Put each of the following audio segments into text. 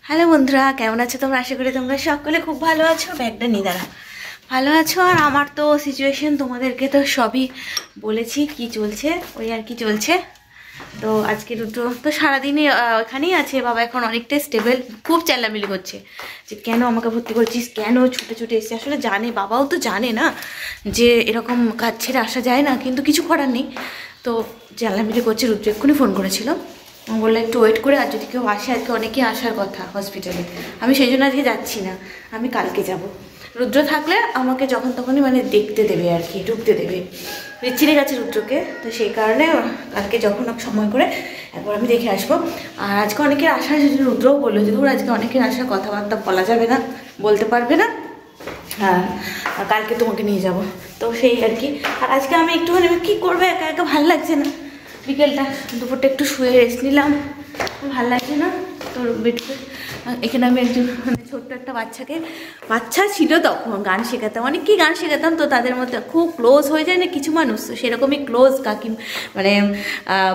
Hello বন্ধুরা, কেমন আছো তোমরা? আশা করি তোমরা সকলে খুব ভালো আছো। ব্যাগটা নিয়ে দাঁড়া, ভালো আছো। আর আমার তো সিচুয়েশন তোমাদেরকে তো সবই বলেছি, কি চলছে ওই আর কি চলছে। তো আজকে দুটো তো সারাদিনই ওখানেই আছে। বাবা এখন অনেকটাই স্টেবল, খুব চেল্লামিলি করছে যে কেন আমাকে ভর্তি করছিস, কেন ছুটে ছুটে এসছে। আসলে জানে, বাবাও তো জানে না যে এরকম কাজ ছেড়ে আসা যায় না, কিন্তু কিছু করার নেই। তো চেল্লামিলি করছে। রুদ্র এক্ষুনি ফোন করেছিল, বললো একটু ওয়েট করে, আর যদি কেউ আসে, আজকে অনেকেই আসার কথা হসপিটালে। আমি সেই জন্য আজকে যাচ্ছি না, আমি কালকে যাব। রুদ্র থাকলে আমাকে যখন তখনই মানে দেখতে দেবে আর কি, ঢুকতে দেবে। চিনে গেছে রুদ্রকে, তো সেই কারণে কালকে যখন সময় করে একবার আমি দেখে আসবো। আর আজকে অনেকের আসার, রুদ্রও বললো যে ধর আজকে অনেকের আসার কথাবার্তা বলা যাবে না, বলতে পারবে না, হ্যাঁ কালকে তোমাকে নিয়ে যাব। তো সেই আর কি। আর আজকে আমি একটুখানি কী করবো, একা একা ভালো লাগছে না। বিকেলটা দুপুরটা একটু শুয়ে রেস্ট নিলাম, ভালো লাগছে না। তোর বেটুকে এখানে আমি একজন মানে ছোট্ট একটা বাচ্চা ছিল তখন গান শেখাতাম, অনেককেই গান শেখাতাম। তো তাদের মধ্যে খুব ক্লোজ হয়ে যায় না কিছু মানুষ, তো সেরকমই ক্লোজ কাকি মানে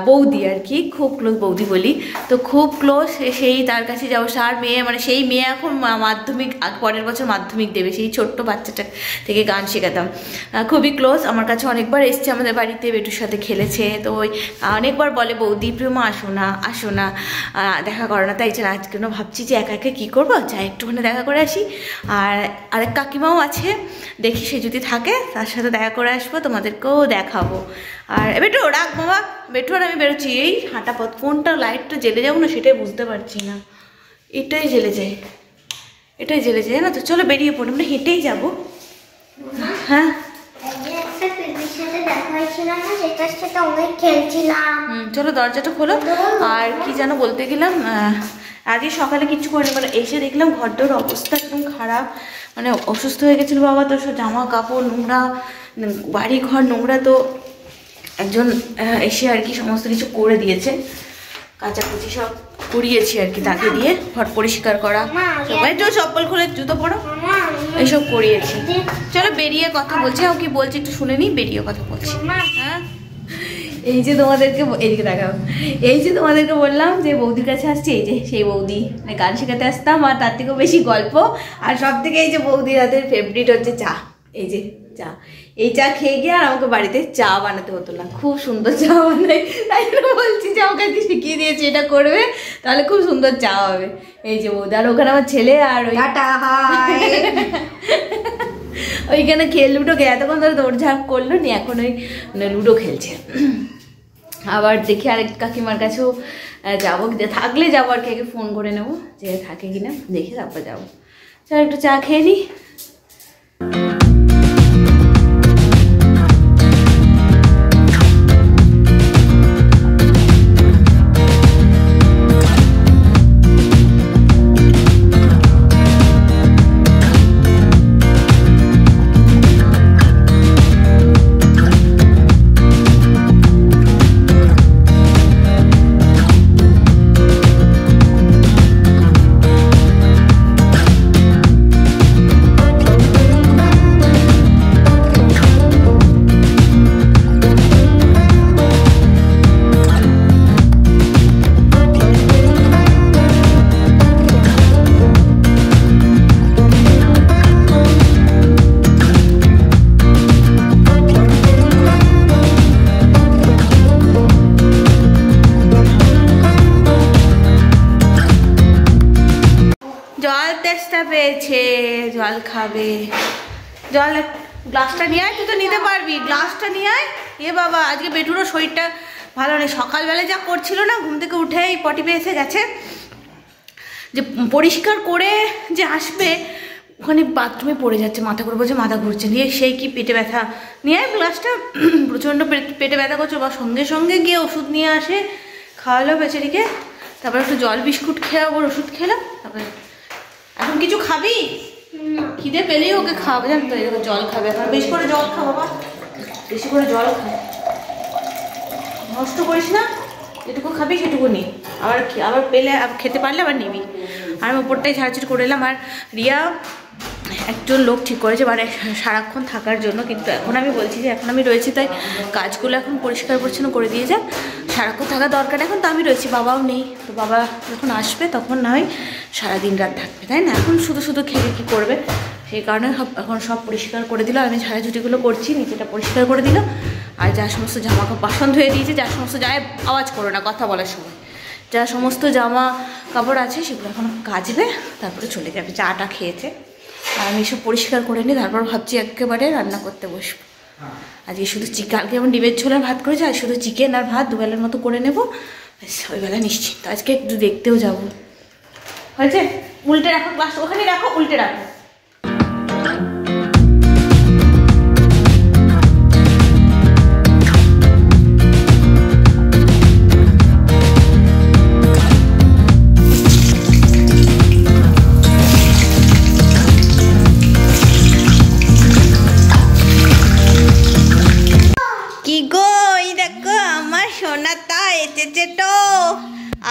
বৌদি আর কি, খুব ক্লোজ বৌদি বলি। তো খুব ক্লোজ, সেই তার কাছে যাবো। সার মেয়ে মানে সেই মেয়ে এখন মাধ্যমিক, পরের বছর মাধ্যমিক দেবে। সেই ছোট্ট বাচ্চাটা থেকে গান শেখাতাম, খুবই ক্লোজ। আমার কাছে অনেকবার এসছে, আমাদের বাড়িতে বেটুর সাথে খেলেছে। তো ওই অনেকবার বলে বৌদি প্রিয়মা আসো না দেখা করো না। তাই আজকে ভাবছি যে একা একা কী করবো, যাই একটুখানি দেখা করে আসি। আর আরেক কাকিমাও আছে, দেখি সে যদি থাকে তার সাথে দেখা করে আসবো, তোমাদেরকেও দেখাবো। আর বেটু রাখ বাবা, বেটু আর আমি বেরোচ্ছি। এই হাঁটা পথ, কোনটা লাইটটা জ্বেলে যাবো না সেটাই বুঝতে পারছি না। এটাই জ্বেলে যায় না। তো চলো বেরিয়ে পড়ি, আমরা হেঁটেই যাবো। হ্যাঁ চলো দরজাটা খোলো। আর কি যেন বলতে গেলাম, আজকে সকালে কিচ্ছু করিনি, মানে এসে দেখলাম ঘরটার অবস্থা একদম খারাপ। মানে অসুস্থ হয়ে গেছিল বাবা, তো সব জামা কাপড় নোংরা, বাড়ি ঘর নোংরা। তো একজন এসে আর কি সমস্ত কিছু করে দিয়েছে, কাচাকুচি সব করিয়েছি আর কি, তাকে দিয়ে ঘর পরিষ্কার করা, সবাই তো চপ্পল খুলে জুতো পরো, এইসব করিয়েছি। চলো বেরিয়ে কথা বলছি। ও কি বলছি একটু শুনে নিই, বেরিয়ে কথা বলছি। হ্যাঁ এই যে তোমাদেরকে এদিকে দেখাও, এই যে তোমাদেরকে বললাম যে বৌদির কাছে আসছি, এই যে সেই বৌদি, মানে গান শেখাতে আসতাম। আর তার থেকেও বেশি গল্প, আর সব থেকে এই যে বৌদির হাতের ফেভারিট হচ্ছে চা। এই যে চা, এই চা খেয়ে গিয়ে আর আমাকে বাড়িতে চা বানাতে হতো না, খুব সুন্দর চা বানাই। তাই জন্য বলছি যে আমাকে শিখিয়ে দিয়েছে, এটা করবে তাহলে খুব সুন্দর চা হবে। এই যে বৌদি, আর ওখানে আমার ছেলে, আর ওইখানে লুডো খেয়ে এতক্ষণ ধরে দৌড়ঝাঁপ করলো নি, এখন ওই লুডো খেলছে। আবার দেখি আরেক কাকিমার কাছেও যাবো, থাকলে যাবো আর কি, আগে ফোন করে নেবো যে থাকে কিনা, দেখে তারপর যাবো। চল একটু চা খেয়ে নিই। পেয়েছে, জল খাবে। জল গ্লাসটা নিয়ে আয়, তুই তো নিতে পারবি, গ্লাসটা নিয়ে আয়। এ বাবা, আজকে বেটুরও শরীরটা ভালো নেই। সকালবেলা যা করছিল না, ঘুম থেকে উঠেই পটি পেয়েছে গেছে, যে পরিষ্কার করে যে আসবে ওখানে বাথরুমে পড়ে যাচ্ছে, মাথা করে বলছে মাথা ঘুরছে, নিয়ে সেই কি পেটে ব্যথা। নিয়ে আয় গ্লাসটা, প্রচণ্ড পেটে ব্যথা করছে। বা সঙ্গে সঙ্গে গিয়ে ওষুধ নিয়ে আসে, খাওয়ালো বেচারিকে। তারপর একটু জল বিস্কুট খেয়ে আবার ওষুধ খেলাম। তারপরে এখন কিছু খাবি, খিদে পেলেই ওকে খাওয়াবে, জানতো জল খাবে। এখন বেশি করে জল খা বাবা, বেশি করে জল খা, নষ্ট করিস না। যেটুকু খাবি সেটুকু নি, আবার পেলে খেতে পারলে আবার নিবি। আর আমি ওপরটাই ঝাড়াঝুড়ি করে এলাম। আর রিয়া একজন লোক ঠিক করেছে মানে সারাক্ষণ থাকার জন্য, কিন্তু এখন আমি বলছি যে এখন আমি রয়েছি তাই কাজগুলো এখন পরিষ্কার পরিচ্ছন্ন করে দিয়ে যাক, সারাক্ষণ থাকা দরকার এখন তো আমি রয়েছি, বাবাও নেই, তো বাবা যখন আসবে তখন না হয় সারাদিন রাত থাকবে, তাই না? এখন শুধু শুধু খেয়ে কী করবে, সেই কারণে এখন সব পরিষ্কার করে দিল। আমি ঝাড়াঝুটিগুলো করছি, নিচেটা পরিষ্কার করে দিল। আর যা সমস্ত জামা কাপড় বাসন ধুয়ে দিয়েছে, যা সমস্ত যায় আওয়াজ করো না কথা বলার সময়, যা সমস্ত জামা কাপড় আছে সেগুলো এখন কাচবে, তারপরে চলে যাবে। চাটা খেয়েছে আর আমি এসব পরিষ্কার করে নিই, তারপর ভাবছি একেবারে রান্না করতে বসবো। আজকে শুধু কালকে যেমন ডিমের ঝোলের ভাত করেছি, আর শুধু চিকেন আর ভাত দুবেলার মতো করে নেবো, ওই বেলা নিশ্চিন্ত। আজকে একটু দেখতেও যাবো। হয়েছে? উল্টে রাখো গ্লাস, ওখানে রাখো, উল্টে রাখো।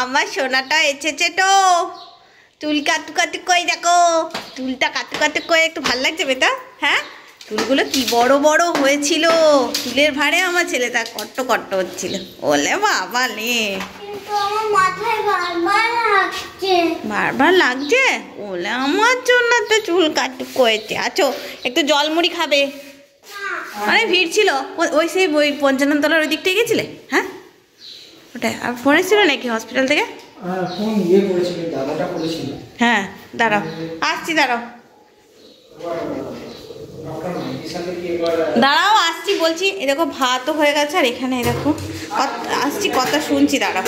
আমার সোনাটা এসেছে তো, চুল কাটু কাটু কই দেখো, চুলটা কাটু কাটু করে একটু ভালো লাগছে বেটা? হ্যাঁ, চুলগুলো কি বড় বড় হয়েছিল, চুলের ভারে আমার ছেলেটা কট্ট কট্ট হচ্ছিল। ওলে বাবা লে, বারবার লাগছে। ওলে আমার জন্য তো চুল কাটু করেছে। আচ্ছা একটু জল মুড়ি খাবে? অনেক ভিড় ছিল ওই সেই ওই পঞ্চাননতলার ওই দিকটায় গেছিলে? হ্যাঁ ওটাই। আর ফোন এসেছিল নাকি হসপিটাল থেকে? হ্যাঁ দাঁড়াও, আসছি, দাঁড়াও দাঁড়াও আসছি বলছি। এরকম ভাতও হয়ে গেছে, আর এখানে এরকম আসছি, কথা শুনছি। দাঁড়াও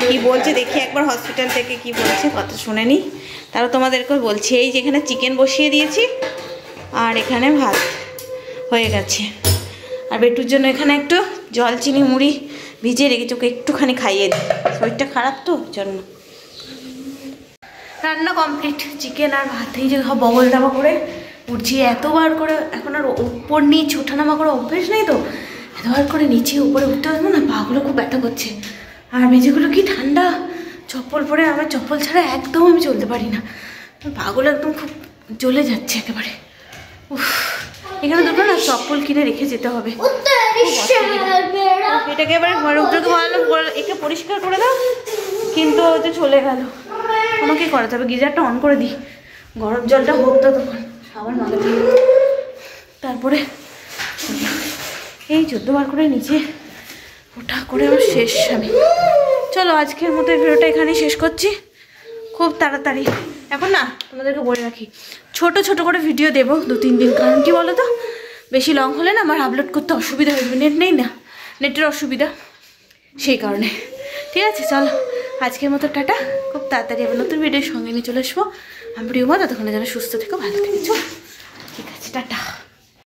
কি বলছে দেখি একবার, হসপিটাল থেকে কি বলছে কথা শুনে নি, তারও তোমাদেরকে বলছি। এই যে এখানে চিকেন বসিয়ে দিয়েছি, আর এখানে ভাত হয়ে গেছে, আর বেটুর জন্য এখানে একটু জল চিনি মুড়ি ভিজিয়ে রেখেছি, ওকে একটুখানি খাইয়ে দিই, শরীরটা খারাপ তো জন্য। রান্না কমপ্লিট, চিকেন আর ভাতেই যে বগল দাবা করে উঠছি, এতবার করে এখন আর উপর নিচে ওঠানামা করে অভ্যেস নেই তো, এতবার করে নিচে উপরে উঠতে পারবো না, পাগুলো খুব ব্যথা করছে। আর মেঝেগুলো কি ঠান্ডা, চপ্পল পরে আমার চপ্পল ছাড়া একদম আমি চলতে পারি না, পাগুলো একদম খুব জ্বলে যাচ্ছে একেবারে। উফ, এখানে দুটো না চপ্পল কিনে রেখে যেতে হবে। এটাকে এবারে ঘরে উঠতে ভালো একে পরিষ্কার করে দাও, কিন্তু ও যে চলে গেল, আমাকে করাতে হবে। গিজারটা অন করে দিই, গরম জলটা হোক তো তখন আবার মাথা দিয়ে, তারপরে এই 14 বার করে নিচে ওঠা করে আমার শেষ আমি। চলো আজকের মতো ভিডিওটা এখানেই শেষ করছি, খুব তাড়াতাড়ি। এখন না তোমাদেরকে বলে রাখি, ছোট ছোট করে ভিডিও দেবো 2-3 দিন, কারণ কি বলো তো, বেশি লং হলে না আমার আপলোড করতে অসুবিধা হয়ে যাবে, নেট নেই না, নেটের অসুবিধা, সেই কারণে। ঠিক আছে চলো আজকের মতো টাটা, খুব তাড়াতাড়ি আবার নতুন ভিডিওর সঙ্গে নিয়ে চলে আসবো। আমি প্রিয়মা, ততক্ষণে যেন সুস্থ থেকো, ভালো থেকো। ঠিক আছে টাটা।